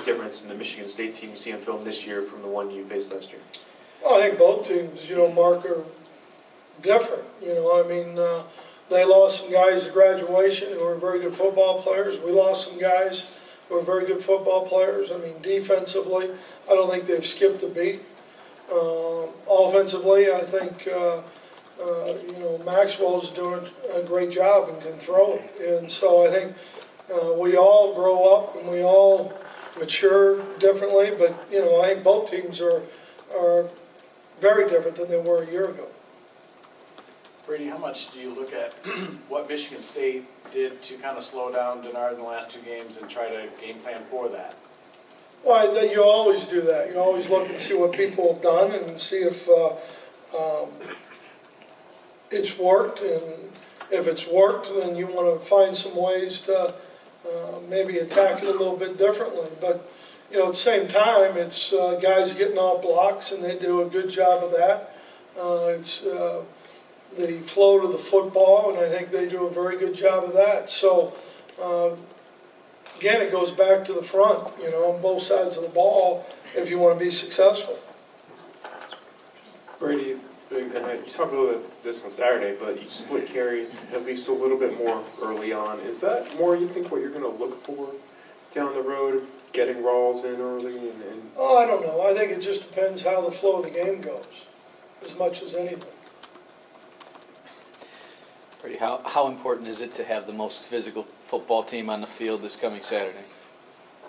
difference in the Michigan State team you see on film this year from the one you faced last year? Well, I think both teams, Mark, are different. They lost some guys at graduation who were very good football players. We lost some guys who are very good football players. Defensively, I don't think they've skipped a beat. Offensively, I think, Maxwell's doing a great job and can throw it. And so I think we all grow up and we all mature differently. But, I think both teams are very different than they were a year ago. Brady, how much do you look at what Michigan State did to kind of slow down Denard in the last two games and try to game plan for that? Well, you always do that. You always look and see what people have done and see if it's worked. And if it's worked, then you want to find some ways to maybe attack it a little bit differently. But, at the same time, it's guys getting off blocks, and they do a good job of that. It's the flow to the football, and I think they do a very good job of that. So, again, it goes back to the front, on both sides of the ball if you want to be successful. Brady, you talked a little bit about this on Saturday, but you split carries at least a little bit more early on. Is that more, you think, what you're going to look for down the road, getting Rawls in early? Oh, I don't know. I think it just depends how the flow of the game goes, as much as anything. Brady, how important is it to have the most physical football team on the field this coming Saturday?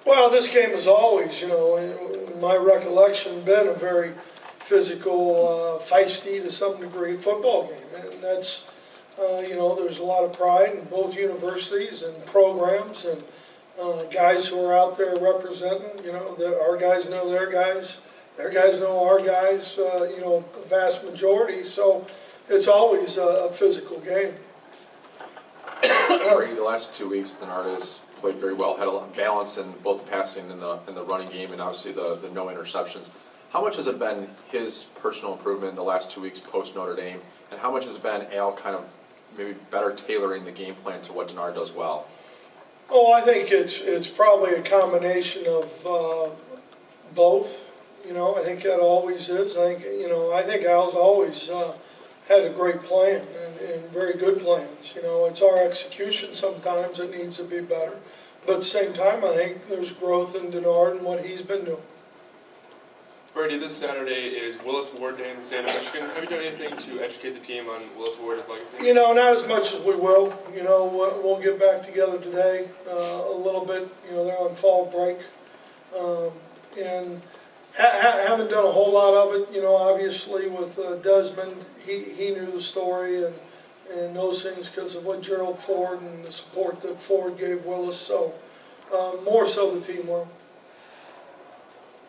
Well, this game has always, in my recollection, been a very physical, feisty to some degree football game. And that's, there's a lot of pride in both universities and programs and guys who are out there representing, our guys know their guys know our guys, the vast majority. So it's always a physical game. Brady, the last 2 weeks, Denard has played very well, had a lot of balance in both the passing and the running game, and obviously the no interceptions. How much has it been his personal improvement in the last 2 weeks post Notre Dame, and how much has it been Al kind of maybe better tailoring the game plan to what Denard does well? Oh, I think it's probably a combination of both. I think that always is. I think Al's always had a great plan and very good plans. It's our execution sometimes that needs to be better. But at the same time, I think there's growth in Denard and what he's been doing. Brady, this Saturday is Willis Ward Day in the state of Michigan. Have you done anything to educate the team on Willis Ward's legacy? Not as much as we will. We'll get back together today a little bit. They're on fall break. And haven't done a whole lot of it. Obviously with Desmond, he knew the story and those things because of what Gerald Ford and the support that Ford gave Willis. So more so the team will.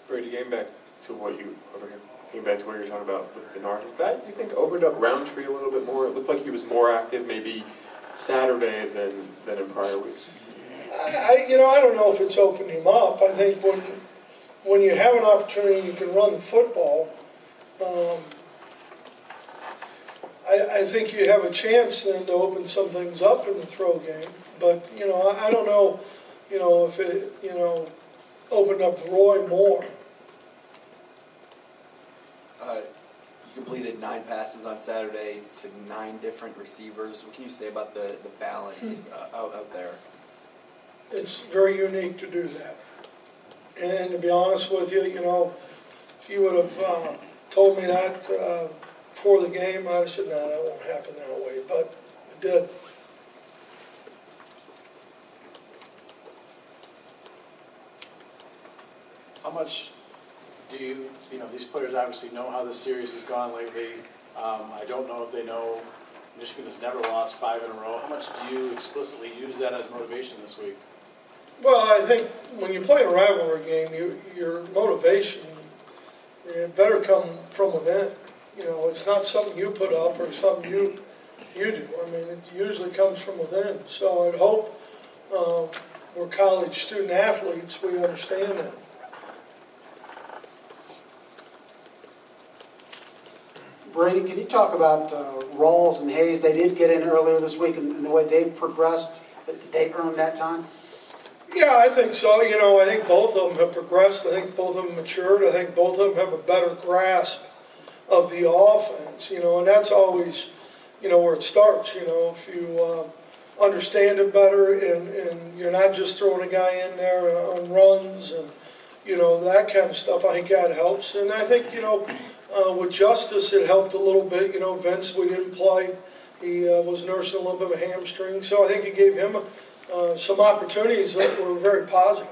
Brady, getting back to what you were talking about with Denard, is that, you think, opened up Roundtree a little bit more? It looked like he was more active maybe Saturday than in prior weeks. I don't know if it's opened him up. I think when you have an opportunity you can run the football, I think you have a chance then to open some things up in the throw game. But, I don't know, if it, opened up Roy more. You completed 9 passes on Saturday to 9 different receivers. What can you say about the balance out there? It's very unique to do that. And to be honest with you, if you would have told me that before the game, I'd have said, no, that won't happen that way. But it did. How much do these players obviously know how this series has gone lately. I don't know if they know Michigan has never lost 5 in a row. How much do you explicitly use that as motivation this week? Well, I think when you play a rivalry game, your motivation better come from within. It's not something you put up or something you do. It usually comes from within. So I'd hope we're college student athletes, we understand that. Brady, can you talk about Rawls and Hayes? They did get in earlier this week, and the way they've progressed. Did they earn that time? Yeah, I think so. You know, I think both of them have progressed. I think both of them matured. I think both of them have a better grasp of the offense, you know, and that's always, you know, where it starts, you know, if you understand it better and you're not just throwing a guy in there on runs and, you know, that kind of stuff, I think that helps. And I think, you know, with Justice, it helped a little bit. You know, Vince, we didn't play. He was nursing a little bit of a hamstring, so I think it gave him some opportunities that were very positive.